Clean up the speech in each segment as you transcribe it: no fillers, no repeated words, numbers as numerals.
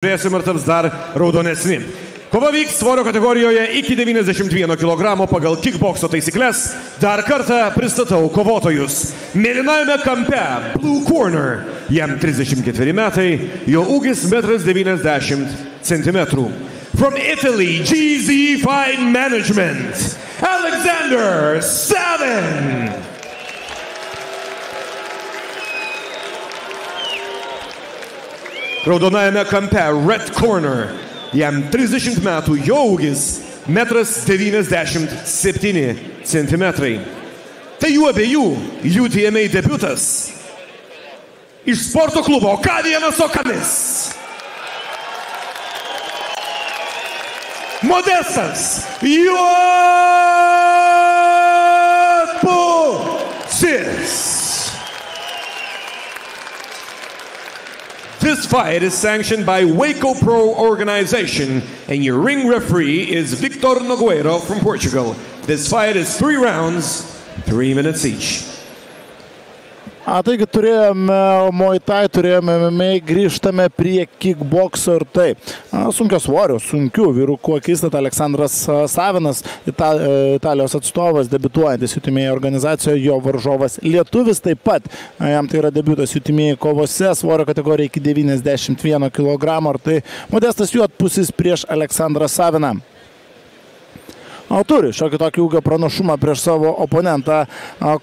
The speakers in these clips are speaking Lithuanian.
Žiūrėsim ir taps dar raudonesni. Kova vyks svorio kategorijoje iki 91 kg pagal kickbokso taisyklės. Dar kartą pristatau kovotojus. Mėlynajame kampe, Blue Corner, jam 34 metai, jo ūgis 1,90 cm. From Italy, GZ Fight Management, Alexander Savin. Raudonajame kampe, Red Corner, jam 30 metų, jo ūgis 1,97 cm. Tai jų abiejų UTMA debiutas iš sporto klubo K1 Okamis. Modestas Juotpusis. This fight is sanctioned by Waco Pro Organization, and your ring referee is Victor Nogueira from Portugal. This fight is 3 rounds, 3 minutes each. Taigi turėjome Muay Thai, turėjome MMA, grįžtame prie kickbokso ir taip. Sunkios svorio, sunkių vyrukų akistata Aleksandras Savinas, Italijos atstovas, debiutuojantis UTMA organizacijoje, jo varžovas lietuvis taip pat. Jam tai yra debiutas UTMA kovose, svorio kategorija iki 91 kg. Ir tai Modestas Juotpusis prieš Aleksandrą Saviną. Turi šiokį tokį ūgio pranašumą prieš savo oponentą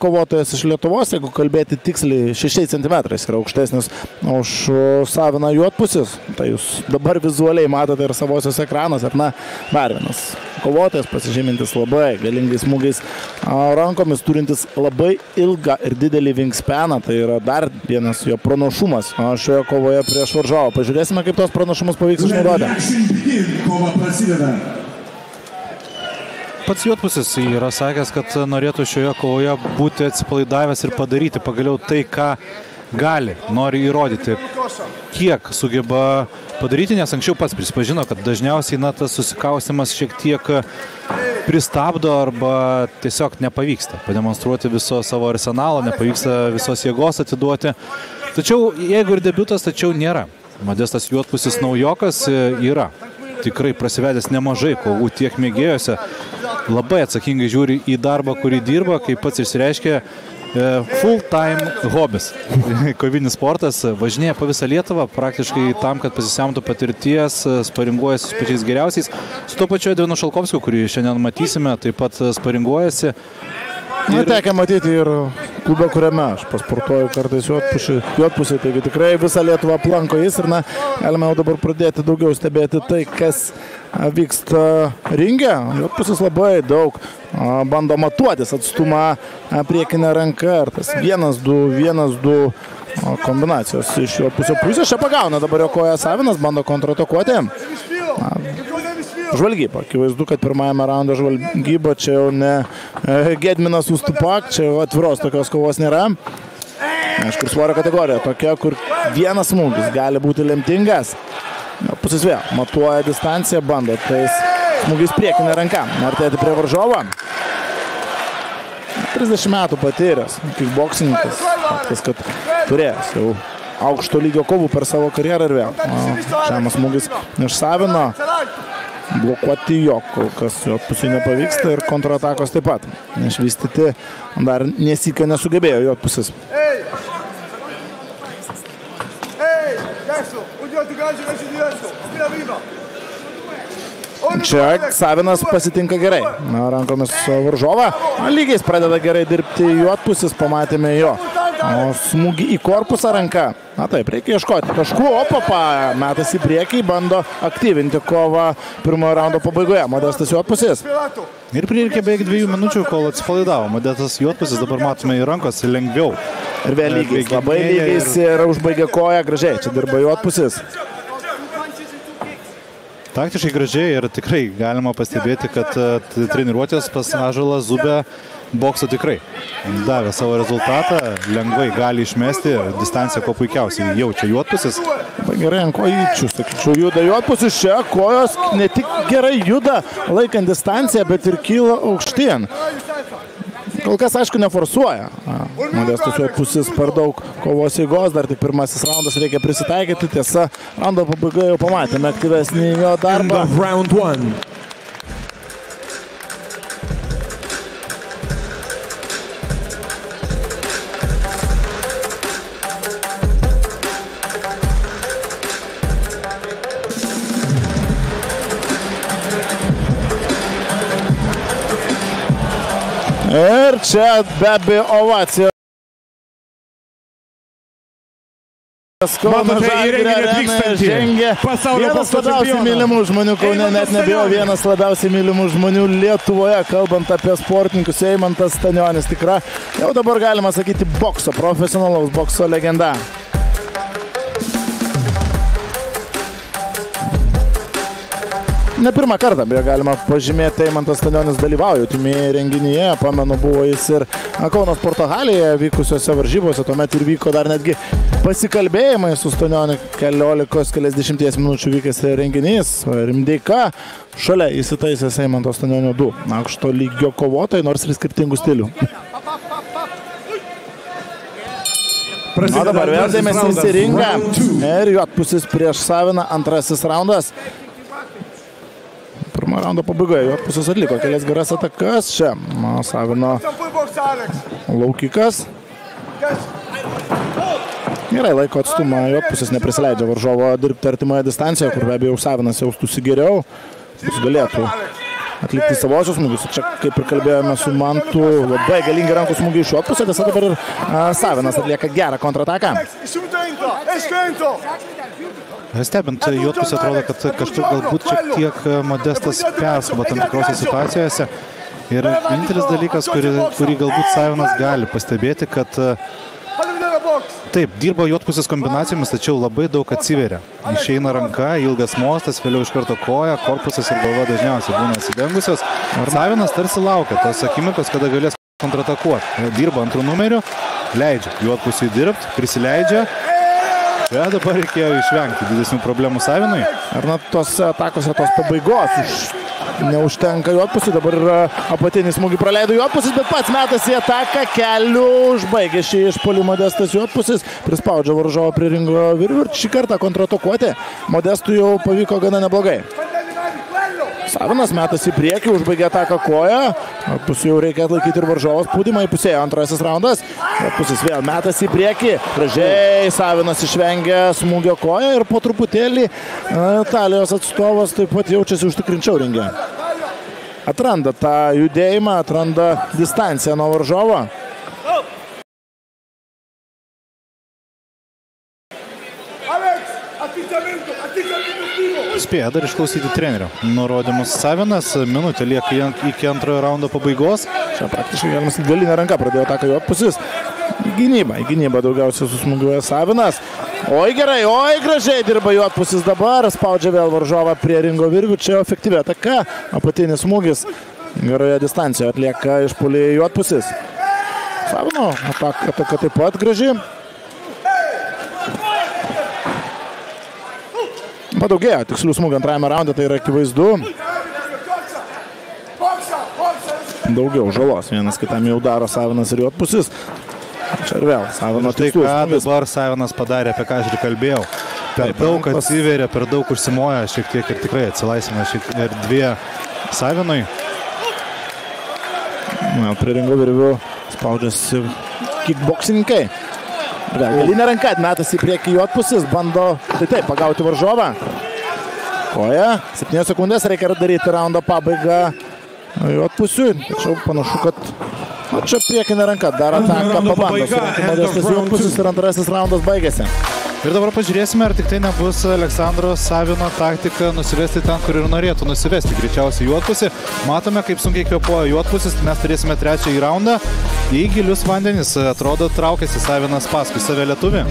kovotojas iš Lietuvos, jeigu kalbėti tiksliai 6 cm yra aukštesnis už Saviną Juotpusis. Tai jūs dabar vizualiai matote ir savosios ekranos, ir dar vienas kovotojas pasižymintis labai galingais smūgiais rankomis, turintis labai ilgą ir didelį wingspaną, tai yra dar vienas jo pranašumas šioje kovoje prieš varžovą. Pažiūrėsime, kaip tos pranašumus pavyks išnaudoti. Pats Juotpusis yra sakęs, kad norėtų šioje kovoje būti atsipalaidavęs ir padaryti pagaliau tai, ką gali, nori įrodyti, kiek sugeba padaryti, nes anksčiau pats prisipažino, kad dažniausiai tas susikaustimas šiek tiek pristabdo arba tiesiog nepavyksta pademonstruoti viso savo arsenalo, nepavyksta visos jėgos atiduoti. Tačiau, jeigu ir debiutas, tačiau nėra. Modestas Juotpusis naujokas yra tikrai prasivedęs nemažai kovų tiek mėgėjose, labai atsakingai žiūri į darbą, kurį dirba, kaip pats išsireiškė, full-time hobis. Kovinis sportas, važinėja po visą Lietuvą, praktiškai tam, kad pasisemtų patirties, sparinguojasi su pačiais geriausiais. Su to pačiu Edvinu Šalkovskiu, kurį šiandien matysime, taip pat sparinguojasi. Tekia matyti ir klube, kuriame aš pasportuoju kartais Juotpusį, taigi tikrai visą Lietuvą aplanko jis ir galime jau dabar pradėti daugiau stebėti tai, kas vyksta ringe. Juotpusis labai daug bando matuotis atstumą priekinę ranką ir tas 1-2 kombinacijos iš Juotpusio pusės. Čia pagauna dabar jo koją Savinas, bando kontratakuoti. Žvalgyba. Akivaizdu, kad pirmajame raundo žvalgyba, čia jau ne Gedminas Ustupak, čia jau atviros tokios kovos nėra. Aišku, svorio kategorija tokia, kur vienas smūgis gali būti lemtingas. Pusis vėl matuoja distanciją, bando tais smūgis priekinė ranka. Artėti prie varžovo. 30 metų patyręs kickboksininkas, faktas, kad turėjęs jau aukšto lygio kovų per savo karjerą ir vėl. Žemas smūgis iš Savino. Blokuoti jo, kol kas Juotpusiui nepavyksta ir kontratakos taip pat. Išvystyti dar nesykio nesugebėjo Juotpusis. Čia Savinas pasitinka gerai. Rankomis varžovą. Lygiais pradeda gerai dirbti Juotpusis, pamatėme jo smūgį į korpusą ranka. Taip, reikia ieškoti kažkuo, metas į priekį, bando aktyvinti kovą pirmojo raundo pabaigoje. Modestas Juotpusis. Ir prireikė beveik 2 minučių, kol atsipalaidavo. Modestas Juotpusis, dabar matome į rankos lengviau. Ir vėl lygiais, labai lygiais ir užbaigė koją gražiai. Čia dirba Juotpusis. Taktiškai gražiai ir tikrai galima pastebėti, kad treniruotės pas Ąžuolą Zubę bokso tikrai davė savo rezultatą, lengvai gali išmesti, distanciją kuo puikiausiai jaučia Juotpusis. Gerai ant kojyčių, sakyčiau, juda Juotpusis čia, kojos ne tik gerai juda laikant distanciją, bet ir kyla aukštien. Kol kas, aišku, neforsuoja. Modestas Juodpusis per daug kovos eigos, dar tik pirmasis raundas, reikia prisitaikyti. Tiesa, raundo pabaiga jau pamatėme aktyvesnį jo darbą. Round 1. Ir čia be abejo ovacija. Matote, į renginį atvykstantį pasaulio vienas labiausiai mylimų žmonių Kaune, net nebijau, vienas labiausiai mylimų žmonių Lietuvoje, kalbant apie sportininkus, Eimantas Stanionis, tikra, jau dabar galima sakyti, bokso, profesionalaus bokso legenda. Ne pirmą kartą, beje, galima pažymėti, Eimantas Stanionis dalyvauja tymėje renginyje, pamenu, buvo jis ir Kauno sporto halėje vykusiuose varžybose, tuomet ir vyko dar netgi pasikalbėjimai su Stanioniu, keliasdešimties minučių vykęs renginys, Rimdeika, šalia įsitaisęs Eimanto Stanionio 2 aukšto lygio kovotojai, nors ir skirtingų stilių. O dabar vėl dėmesys į ringą ir Juodpusis prieš Saviną, antrasis raundas. Pirmo raundo pabaigoje Juodpusis atliko kelias geras atakas. Čia Savino laukikas. Gerai laiko atstumą, Juodpusis neprisileidžia varžovo dirbti artimoje distancijoje, kur be abejo Savinas jaustųsi geriau. Jis galėtų atlikti savosios smūgius. Čia, kaip ir kalbėjome su Mantu, labai galingi rankų smūgiai iš Juodpusio. Tiesa, dabar ir Savinas atlieka gerą kontrataką. Stebint Juodpusį, atrodo, kad kažkur galbūt šiek tiek Modestas perskuba tam tikrose situacijose. Ir vienintelis dalykas, kurį galbūt Savinas gali pastebėti, kad taip, dirba Juodpusis kombinacijomis, tačiau labai daug atsiveria. Išeina ranka, ilgas mostas, vėliau iš karto koja, korpusas ir galva dažniausiai būna atsidengusios. Savinas tarsi laukia tos akimirkos, kada galės kontratakuoti. Dirba antrų numerių, leidžia Juodpusiui dirbti, prisileidžia. Čia dabar reikėjo išvengti didesnių problemų Savinui. Ar na tose atakose tos pabaigos neužtenka Juodpusiui, dabar apatinį smūgį praleido Juodpusis, bet pats metas į ataką, keliu užbaigė šį išpuolį Modestas Juodpusis, prispaudžia varžovą prie ringo virvių ir šį kartą kontratakuoti Modestui jau pavyko gana neblogai. Savinas metas į priekį, užbaigė ataką koją, Juodpusiui jau reikia atlaikyti ir varžovos spaudimą, įpusėjo antrasis raundas, Juodpusis vėl metas į priekį, gražiai Savinas išvengė smūgio koją ir po truputėlį Italijos atstovas taip pat jaučiasi užtikrinčiau ringe. Atranda tą judėjimą, atranda distanciją nuo varžovo. Spėja dar išklausyti trenerio nurodymus Savinas, minutė lieka iki antrojo raundo pabaigos. Čia praktiškai galima sakyti galinę ranką pradėjo ataką Juodpusis. Į gynybą daugiausiai susmūgiuoja Savinas. Oi gerai, oi gražiai dirba Juodpusis dabar, spaudžia vėl varžovą prie ringo virvių, čia efektyvi ataka, apatinis smūgis. Geroje distancijoje atlieka išpuolį Juodpusis. Savino ataka taip pat graži. Padaugėjo tikslių smūgių antrajame raunde, tai yra akivaizdu. Daugiau žalos vienas kitam jau daro Savinas ir Juodpusis. Čia ir vėl Savino tikslus. Tai ką dabar Savinas padarė, apie ką aš ir kalbėjau. Per daug atsiveria, per daug užsimoja, šiek tiek ir tikrai atsilaisvina erdvė Savinui. Prie ringo virvių spaudžiasi kickboksininkai. Galinė ranka atmetas į priekį Juodpusis, bando taip pagauti varžovą. Koja, 7 sekundės reikia daryti raundo pabaigą Juodpusiui, tačiau panašu, kad čia priekinė ranka, dar ataką pabando surinkti Modestas Juodpusis ir antrasis raundas baigėsi. Ir dabar pažiūrėsime, ar tik tai nebus Aleksandro Savino taktika nusivesti ten, kur ir norėtų nusivesti. Greičiausiai Juodpusį. Matome, kaip sunkiai kvėpuoja Juodpusis. Mes turėsime trečiąjį raundą. Į gilius vandenis, atrodo, traukiasi Savinas paskui save lietuvį.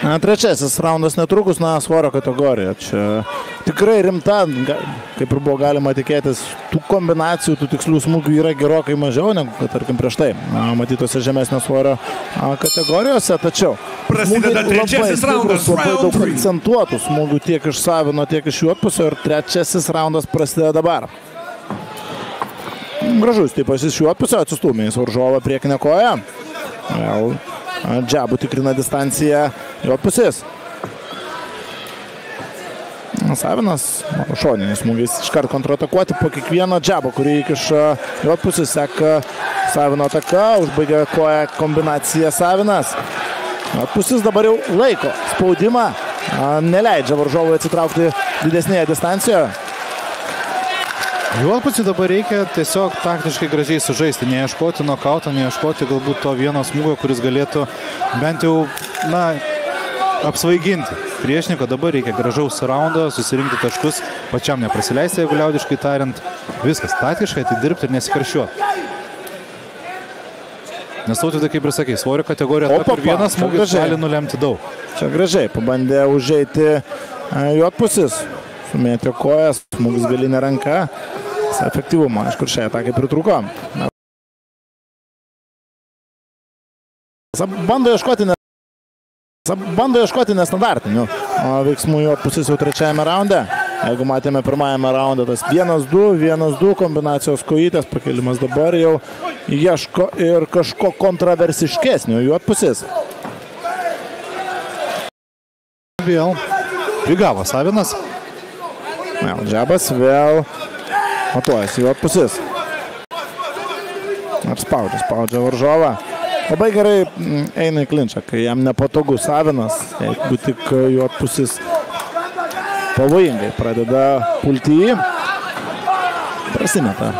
Trečiasis raundas netrukus, svorio kategorija. Čia tikrai rimta, kaip ir buvo galima tikėtis, tų kombinacijų, tų tikslių smūgių yra gerokai mažiau, negu, tarkim, prieš tai matytose žemesnio svorio kategorijose, tačiau prasideda trečiasis raundas, labai daug akcentuotų smūgių tiek iš Savino, tiek iš juodpusio ir trečiasis raundas prasideda dabar. Gražus tipas iš juodpusio, atsistūmė į varžovą priekinę koją. Vėl džabų tikrina distanciją juodpusis. Savinas šoniniais smūgiais iškart kontratakuoti po kiekvieno džabo, kurį įkiša juodpusis, seka Savino ataka, užbaigia koją kombinaciją Savinas. Juodpusis dabar jau laiko spaudimą, neleidžia varžovui atsitraukti didesnėje distancijoje. Juodpusį dabar reikia tiesiog taktiškai gražiai sužaisti, neieškoti nokauto, neieškoti galbūt to vieno smūgio, kuris galėtų bent jau, apsvaiginti priešininko. Dabar reikia gražaus raundo, susirinkti taškus, pačiam neprasileisti, jeigu liaudiškai tariant. Viskas, taktiškai atidirbti ir nesikaršiuoti. Nes Tautvydai, kaip ir sakai, svorio kategorija ta, kur vienas smūgis gali nulemti daug. Čia gražiai pabandė užeiti juodpusis. Sumėtė kojas, smūgis galinė ranka. Efektyvumą, aišku, šiai atakai pritrūko. Bando ieškoti nestandartinių veiksmų juodpusis jau trečiajame raunde. Jeigu matėme pirmajame raunde, tas 1-2 kombinacijos kojytės pakelimas, dabar jau ieško ir kažko kontroversiškesnio juodpusis. Vėl prigavo Savinas. Vėl džabas, vėl matuojasi juodpusis. Spaudžia varžovą. Labai gerai eina į klinčą, kai jam nepatogu Savinas, jeigu tik juodpusis pavojingai pradeda pulti jį. Prasimeta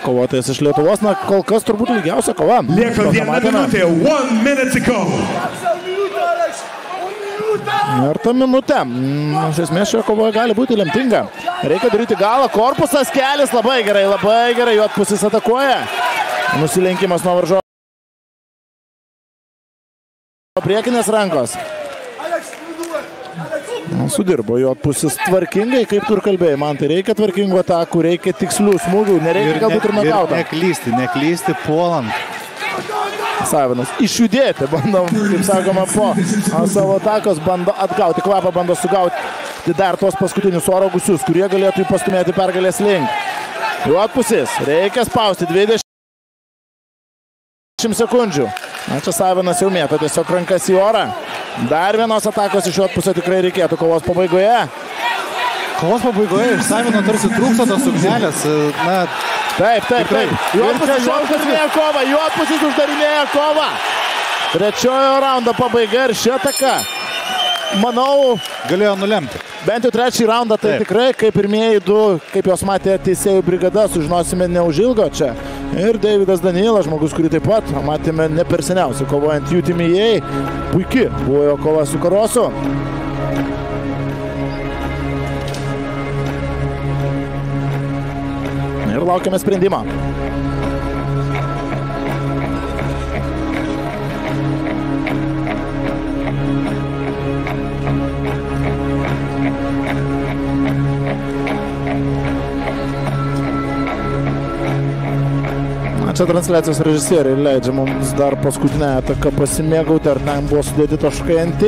kovotojas iš Lietuvos, kol kas turbūt lygiausia kova. Lieka 1 minutė, 1 minute to go. Ir ta minutė, iš esmės šioje kovoje gali būti lemtinga. Reikia daryti galą, korpusas, kelias, labai gerai, juodpusis atakuoja. Nusilenkimas nuo varžovo. Priekinės rankos. Sudirbo juodpusis tvarkingai, kaip tu ir kalbėjai. Man tai reikia tvarkingų atakų, reikia tikslių smūgių, nereikia galbūt ir nokauto. Ir neklysti puolant. Savinas išjudėti, bando, kaip sakoma, po savo atakos, bando atgauti kvapą, bando sugauti dar tuos paskutinius oro gūsius, kurie galėtų jį pastumėti pergalės link. Juodpusis, reikia spausti 20 sekundžių. Čia Savinas jau mėto tiesiog rankas į orą. Dar vienos atakos iš juodpusio tikrai reikėtų kovos pabaigoje. Kovos pabaigoje iš Savino tarsi trūksta tos ugnelės. Taip. Juodpusis uždarinėja kovą. Trečiojo raundo pabaiga ir ši ataka, manau, galėjo nulemti. Bent jau trečiąjį raundą tai tikrai, kaip pirmieji du, kaip jos matė teisėjų brigada, sužinosime neužilgo čia. Ir Deividas Danilas, žmogus, kurį taip pat matėme ne per seniausiai kovojant UTMA. Puiki buvo jo kova su Karosu. Ir laukiame sprendimą. Čia transliacijos režisieriai leidžia mums dar paskutinę ataką pasimėgauti, ar ten buvo sudėti taškai ant.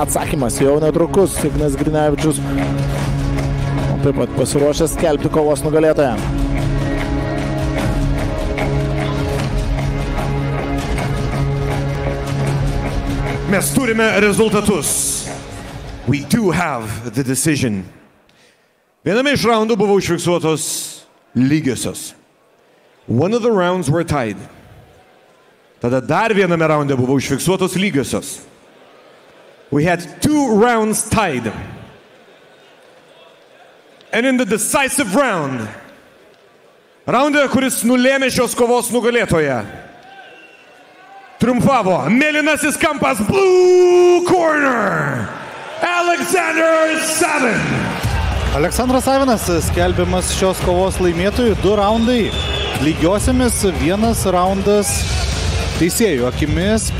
Atsakymas jau netrukus. Ignas Grinevičius taip pat pasiruošęs skelbti kovos nugalėtoją. Mes turime rezultatus. We do have the decision. Viename iš raundų buvo užfiksuotos lygiosios. One of the rounds were tied. Tada dar viename raunde buvo užfiksuotos lygiosios. We had 2 rounds tied. And in the decisive round, raunde, kuris nulėmė šios kovos nugalėtoją, triumfavo mėlynasis kampas, blue corner, Alexander Savin. Aleksandras Savinas skelbiamas šios kovos laimėtojų, 2 raundai lygiosiamis, 1 raundas teisėjų akimis.